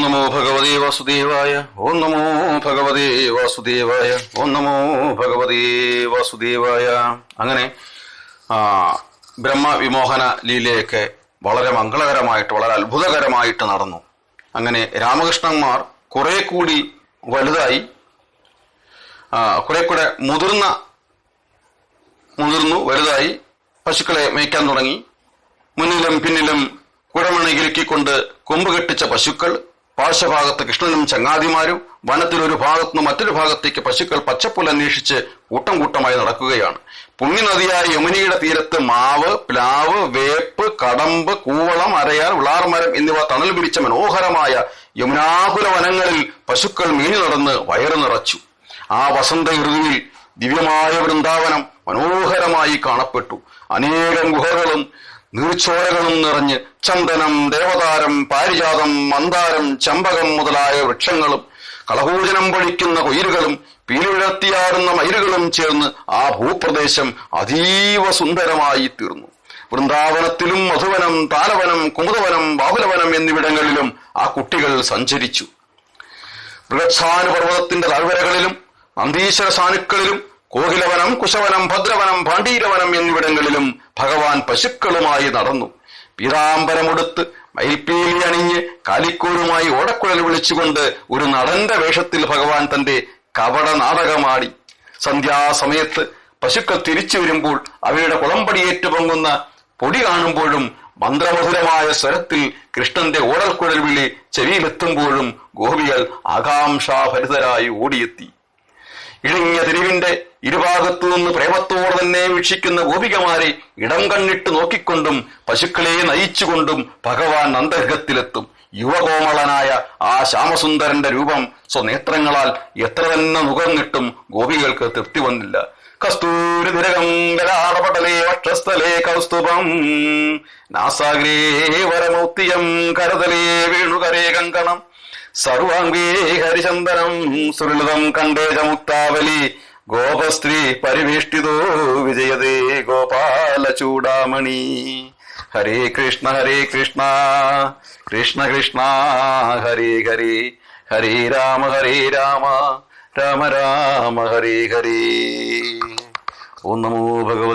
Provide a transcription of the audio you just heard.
നമോ ഭഗവതേ വാസുദേവായ. ഓം നമോ ഭഗവതേ വാസുദേവായ. ഓം നമോ ഭഗവതേ വാസുദേവായ. അങ്ങനെ ബ്രഹ്മവിമോഹന ലീലയൊക്കെ വളരെ മംഗളകരമായിട്ട്, വളരെ അത്ഭുതകരമായിട്ട് നടന്നു. അങ്ങനെ രാമകൃഷ്ണന്മാർ കുറെ കൂടി വലുതായി, കുറെ കൂടെ മുതിർന്നു വലുതായി പശുക്കളെ മേയ്ക്കാൻ തുടങ്ങി. മുന്നിലും പിന്നിലും കുടമണികിലുക്കിക്കൊണ്ട് കൊമ്പ് കെട്ടിച്ച പശുക്കൾ, പാർശ്വഭാഗത്ത് കൃഷ്ണനും ചങ്ങാതിമാരും, വനത്തിൽ ഒരു ഭാഗത്തുനിന്ന് മറ്റൊരു ഭാഗത്തേക്ക് പശുക്കൾ പച്ചപ്പുൽ അന്വേഷിച്ച് കൂട്ടം കൂട്ടമായി നടക്കുകയാണ്. പുണ്യനദിയായ യമുനയുടെ തീരത്ത് മാവ്, പ്ലാവ്, വേപ്പ്, കടമ്പ്, കൂവളം, അരയാൽ, വിളാർമരം എന്നിവ തണൽ പിടിച്ച മനോഹരമായ യമുനാകുല വനങ്ങളിൽ പശുക്കൾ മീഞ്ഞു നടന്ന് വയറ് നിറച്ചു. ആ വസന്ത ഋതുവിൽ ദിവ്യമായ വൃന്ദാവനം മനോഹരമായി കാണപ്പെട്ടു. അനേകം ഗുഹകളും നീർച്ചോലകളും നിറഞ്ഞ് ചന്ദനം, ദേവതാരം, പാരിജാതം, മന്ദാരം, ചമ്പകം മുതലായ വൃക്ഷങ്ങളും കളകൂജനം പൊഴിക്കുന്ന കൊയിലുകളും പീലിഴത്തിയാടുന്ന മയിലുകളും ചേർന്ന് ആ ഭൂപ്രദേശം അതീവ സുന്ദരമായി തീർന്നു. വൃന്ദാവനത്തിലും മധുവനം, താലവനം, കുമുദവനം, ബാഹുലവനം എന്നിവിടങ്ങളിലും ആ കുട്ടികൾ സഞ്ചരിച്ചു. ബൃഹത്സാനുപർവ്വതത്തിന്റെ താഴ്വരകളിലും നന്ദീശ്വര സാനുക്കളിലും കോകിലവനം, കുശവനം, ഭദ്രവനം, ഭാണ്ഡീരവനം എന്നിവിടങ്ങളിലും ഭഗവാൻ പശുക്കളുമായി നടന്നു. പീതാംബരമുടുത്ത് മയിൽപ്പീലി അണിഞ്ഞ് കാലിക്കോലുമായി ഓടക്കുഴൽ വിളിച്ചുകൊണ്ട് ഒരു നടന്റെ വേഷത്തിൽ ഭഗവാൻ തന്റെ കപട നാടകമാടി. സന്ധ്യാസമയത്ത് പശുക്കൾ തിരിച്ചു വരുമ്പോൾ അവയുടെ കുളമ്പടിയേറ്റു പൊങ്ങുന്ന പൊടി കാണുമ്പോഴും മന്ത്രമധുരമായ സ്വരത്തിൽ കൃഷ്ണന്റെ ഓടൽക്കുഴൽ വിളി ചെവിയിലെത്തുമ്പോഴും ഗോപികൾ ആകാംക്ഷാഭരിതരായി ഓടിയെത്തി. ഇടുങ്ങിയ തെരുവിന്റെ ഇരുഭാഗത്തു നിന്ന് പ്രേമത്തോടെ തന്നെ വീക്ഷിക്കുന്ന ഗോപികമാരെ ഇടം കണ്ണിട്ട് നോക്കിക്കൊണ്ടും പശുക്കളെ നയിച്ചുകൊണ്ടും ഭഗവാൻ നന്ദഗൃഹത്തിലെത്തും. യുവകോമളനായ ആ ശ്യാമസുന്ദരന്റെ രൂപം സ്വനേത്രങ്ങളാൽ എത്ര തന്നെ നുകർന്നിട്ടും ഗോപികൾക്ക് തൃപ്തി വന്നില്ല. കസ്തൂരി തിരകം കരാടപടലേ വക്ഷസ്ഥലേ കൗസ്തുഭം നാസാഗ്രേ വരമൗത്തിയം കരതലേ വേണുകരേ കങ്കണം സർവാംഗേ ഹരിചന്ദനം സുലളിതം കണ്ടേജമുക്താവലി ഗോപസ്ത്രീ പരിവേഷ്ടിതോ വിജയതേ ഗോപാലചൂടാമണി. ഹരേ കൃഷ്ണ കൃഷ്ണ കൃഷ്ണ ഹരേ ഹരേ, ഹരേ രാമ രാമ രാമ ഹരേ ഹരേ. ഓം നമോ ഭഗവതി